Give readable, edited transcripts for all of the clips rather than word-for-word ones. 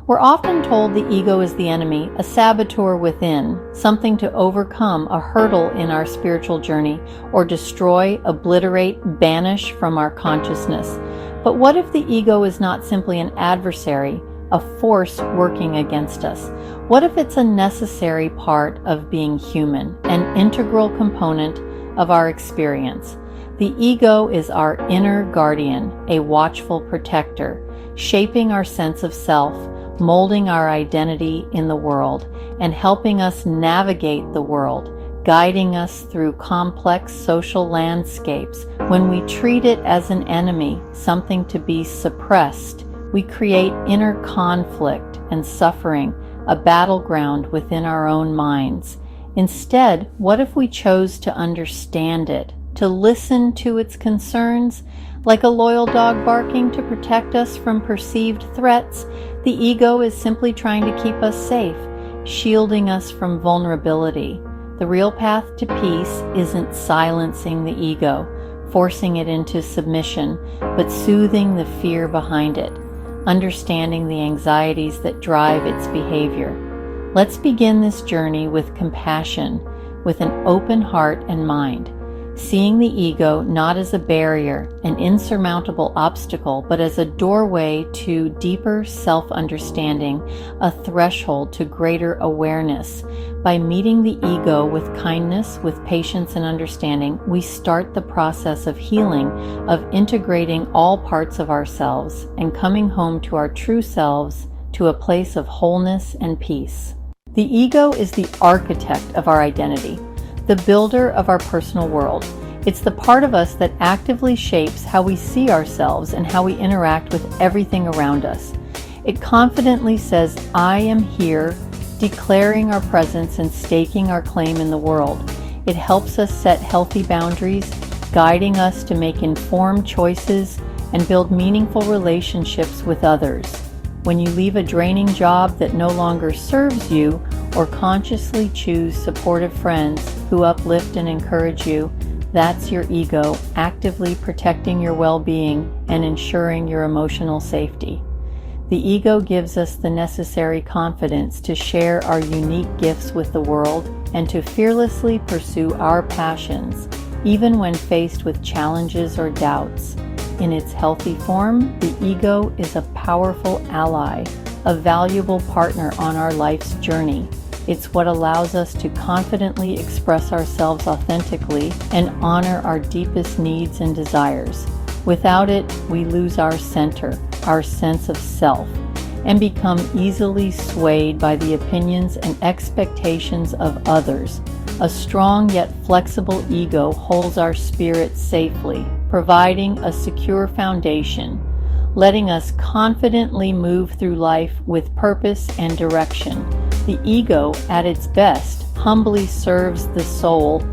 We're often told the ego is the enemy, a saboteur within, something to overcome, a hurdle in our spiritual journey, or destroy, obliterate, banish from our consciousness. But what if the ego is not simply an adversary, a force working against us? What if it's a necessary part of being human, an integral component of our experience? The ego is our inner guardian, a watchful protector, shaping our sense of self, molding our identity in the world, and helping us navigate the world, guiding us through complex social landscapes. When we treat it as an enemy, something to be suppressed, we create inner conflict and suffering, a battleground within our own minds. Instead, what if we chose to understand it, to listen to its concerns? Like a loyal dog barking to protect us from perceived threats, the ego is simply trying to keep us safe, shielding us from vulnerability. The real path to peace isn't silencing the ego, forcing it into submission, but soothing the fear behind it, understanding the anxieties that drive its behavior. Let's begin this journey with compassion, with an open heart and mind, seeing the ego not as a barrier, an insurmountable obstacle, but as a doorway to deeper self-understanding, a threshold to greater awareness. By meeting the ego with kindness, with patience and understanding, we start the process of healing, of integrating all parts of ourselves and coming home to our true selves, to a place of wholeness and peace. The ego is the architect of our identity, the builder of our personal world. It's the part of us that actively shapes how we see ourselves and how we interact with everything around us. It confidently says, "I am here," declaring our presence and staking our claim in the world. It helps us set healthy boundaries, guiding us to make informed choices and build meaningful relationships with others. When you leave a draining job that no longer serves you, or consciously choose supportive friends who uplift and encourage you, that's your ego actively protecting your well-being and ensuring your emotional safety. The ego gives us the necessary confidence to share our unique gifts with the world and to fearlessly pursue our passions, even when faced with challenges or doubts. In its healthy form, the ego is a powerful ally, a valuable partner on our life's journey. It's what allows us to confidently express ourselves authentically and honor our deepest needs and desires. Without it, we lose our center, our sense of self, and become easily swayed by the opinions and expectations of others. A strong yet flexible ego holds our spirit safely, providing a secure foundation, letting us confidently move through life with purpose and direction. The ego, at its best, humbly serves the soul,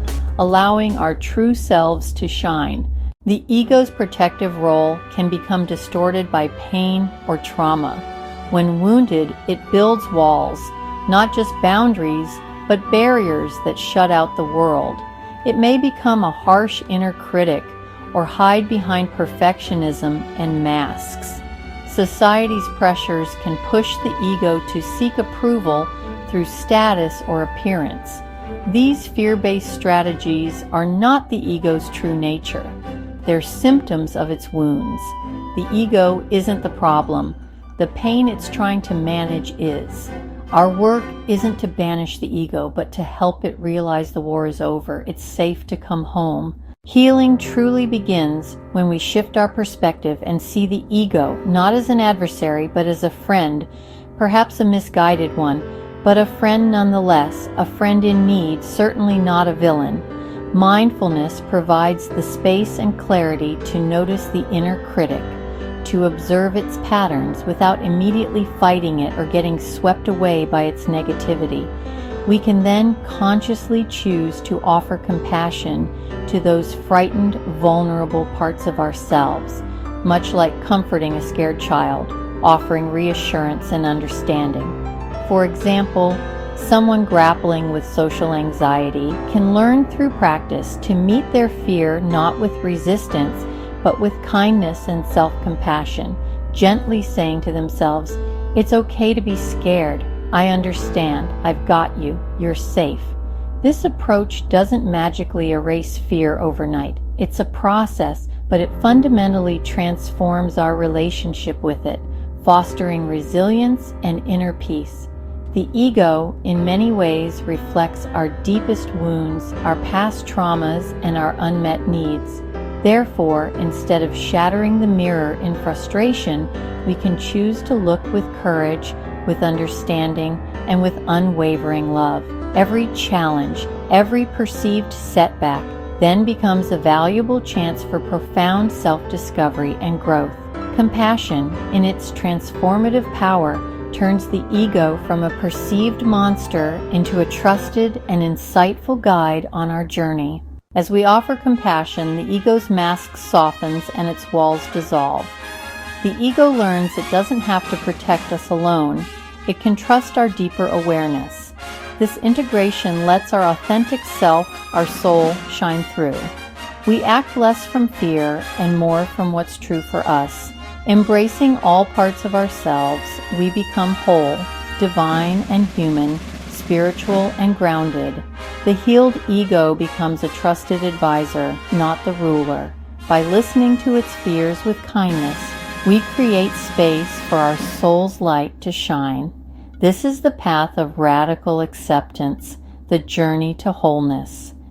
allowing our true selves to shine. The ego's protective role can become distorted by pain or trauma. When wounded, it builds walls, not just boundaries, but barriers that shut out the world. It may become a harsh inner critic or hide behind perfectionism and masks. Society's pressures can push the ego to seek approval through status or appearance. These fear-based strategies are not the ego's true nature. They're symptoms of its wounds. The ego isn't the problem. The pain it's trying to manage is. Our work isn't to banish the ego, but to help it realize the war is over. It's safe to come home. Healing truly begins when we shift our perspective and see the ego not as an adversary, but as a friend, perhaps a misguided one, but a friend nonetheless, a friend in need, certainly not a villain. Mindfulness provides the space and clarity to notice the inner critic, to observe its patterns without immediately fighting it or getting swept away by its negativity. We can then consciously choose to offer compassion to those frightened, vulnerable parts of ourselves, much like comforting a scared child, offering reassurance and understanding. For example, someone grappling with social anxiety can learn through practice to meet their fear not with resistance, but with kindness and self-compassion, gently saying to themselves, It's okay to be scared. I understand. I've got you. You're safe. This approach doesn't magically erase fear overnight. It's a process, but it fundamentally transforms our relationship with it, fostering resilience and inner peace. The ego, in many ways, reflects our deepest wounds, our past traumas, and our unmet needs. Therefore, instead of shattering the mirror in frustration, we can choose to look with courage, with understanding, and with unwavering love. Every challenge, every perceived setback, then becomes a valuable chance for profound self-discovery and growth. Compassion, in its transformative power, turns the ego from a perceived monster into a trusted and insightful guide on our journey. As we offer compassion, the ego's mask softens and its walls dissolve. The ego learns it doesn't have to protect us alone. It can trust our deeper awareness. This integration lets our authentic self, our soul, shine through. We act less from fear and more from what's true for us. Embracing all parts of ourselves, we become whole, divine and human, spiritual and grounded. The healed ego becomes a trusted advisor, not the ruler. By listening to its fears with kindness, we create space for our soul's light to shine. This is the path of radical acceptance, the journey to wholeness.